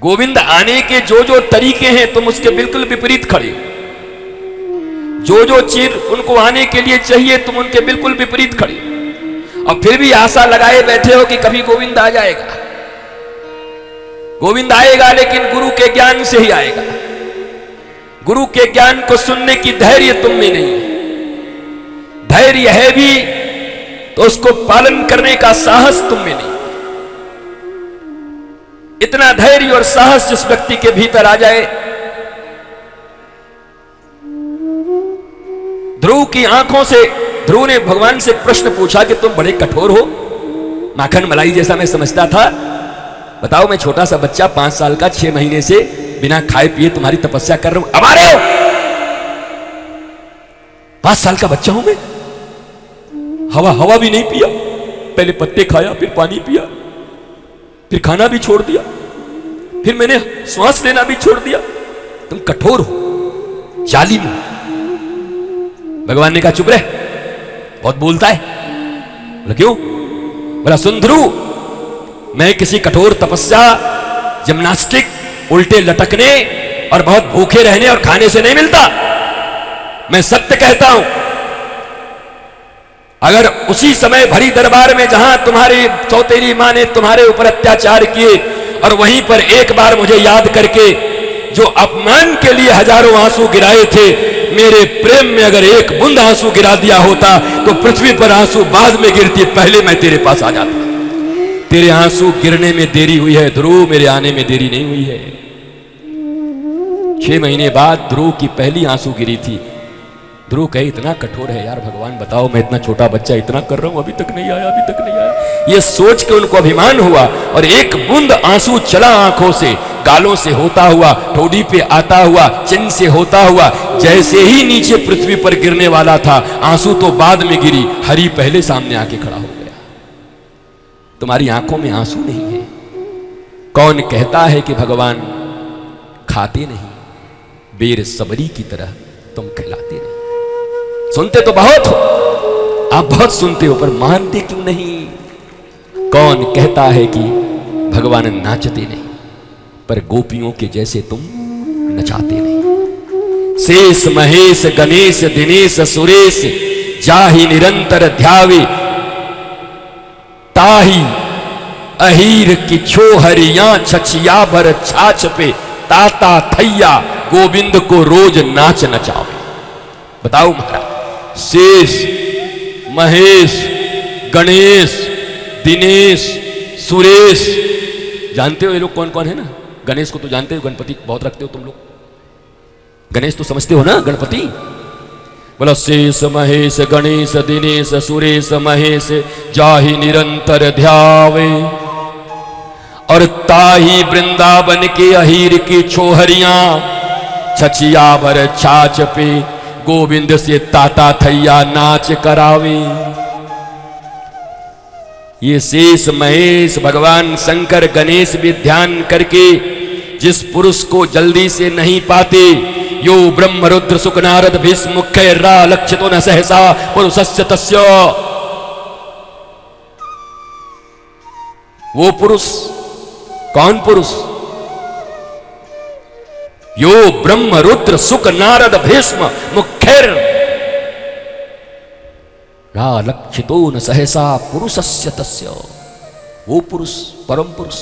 गोविंद आने के जो जो तरीके हैं तुम उसके बिल्कुल विपरीत खड़े हो। जो जो चीज उनको आने के लिए चाहिए तुम उनके बिल्कुल विपरीत खड़े हो। और फिर भी आशा लगाए बैठे हो कि कभी गोविंद आ जाएगा। गोविंद आएगा लेकिन गुरु के ज्ञान से ही आएगा। गुरु के ज्ञान को सुनने की धैर्य तुम में नहीं है। धैर्य है भी तो उसको पालन करने का साहस तुम में नहीं। इतना धैर्य और साहस जिस व्यक्ति के भीतर आ जाए। ध्रुव की आंखों से ध्रुव ने भगवान से प्रश्न पूछा कि तुम बड़े कठोर हो, माखन मलाई जैसा मैं समझता था। बताओ मैं छोटा सा बच्चा 5 साल का 6 महीने से बिना खाए पिए तुम्हारी तपस्या कर रहा हूं, अब आ रहे हो। 5 साल का बच्चा हूं मैं। हवा भी नहीं पिया, पहले पत्ते खाया फिर पानी पिया, फिर खाना भी छोड़ दिया, फिर मैंने श्वास लेना भी छोड़ दिया। तुम कठोर हो, जालिम हो। भगवान ने कहा चुप रहे, बहुत बोलता है। बोला क्यों? बोला सुन ध्रुव, मैं किसी कठोर तपस्या, जिम्नास्टिक, उल्टे लटकने और बहुत भूखे रहने और खाने से नहीं मिलता। मैं सत्य कहता हूं। अगर उसी समय भरी दरबार में जहां तुम्हारी सौतेली मां ने तुम्हारे ऊपर अत्याचार किए और वहीं पर एक बार मुझे याद करके जो अपमान के लिए हजारों आंसू गिराए थे, मेरे प्रेम में अगर एक बूंद आंसू गिरा दिया होता तो पृथ्वी पर आंसू बाद में गिरती, पहले मैं तेरे पास आ जाता। तेरे आंसू गिरने में देरी हुई है ध्रुव, मेरे आने में देरी नहीं हुई है। 6 महीने बाद ध्रुव की पहली आंसू गिरी थी। ध्रुव कहे इतना कठोर है यार भगवान, बताओ मैं इतना छोटा बच्चा इतना कर रहा हूं, अभी तक नहीं आया, अभी तक नहीं आया। ये सोच के उनको अभिमान हुआ और एक बूंद आंसू चला आंखों से, गालों से होता हुआ, ठोड़ी पे आता हुआ, चिन्ह से होता हुआ, जैसे ही नीचे पृथ्वी पर गिरने वाला था, आंसू तो बाद में गिरी, हरि पहले सामने आके खड़ा हो गया। तुम्हारी आंखों में आंसू नहीं है। कौन कहता है कि भगवान खाते नहीं, बेर सबरी की तरह तुम खिलाते नहीं। सुनते तो बहुत हो, आप बहुत सुनते हो, पर मानते क्यों नहीं? कौन कहता है कि भगवान नाचते नहीं, पर गोपियों के जैसे तुम नचाते नहीं। शेष महेश गणेश दिनेश सुरेश जाहि निरंतर ध्यावे, ताही अहीर की छोहरियां छछिया भर छाछ पे, ताता थैया गोविंद को रोज नाच नचावे। बताओ महाराज, शेष महेश गणेश दिनेश सुरेश, जानते हो ये लोग कौन कौन है ना? गणेश को तो जानते हो, गणपति बहुत रखते हो तुम लोग, गणेश तो समझते हो ना गणपति। बोला शेष महेश गणेश दिनेश सुरेश महेश जाहि निरंतर ध्यावे, और ताही वृंदावन के अहीर की छोहरियां छछिया भर छाछ पे, गोविंद से ताता थैया नाच करावे। ये शेष महेश भगवान शंकर गणेश भी ध्यान करके जिस पुरुष को जल्दी से नहीं पाते, यो ब्रह्म रुद्र सुख नारद भीष्म मुख्य रा लक्षितो न सहसा पुरुषस्य तस्य, वो पुरुष कौन पुरुष? यो ब्रह्म रुद्र सुख नारद भीष्म मुख्यर रा लक्षितो न सहसा पुरुषस्य तस्य, वो पुरुष परम पुरुष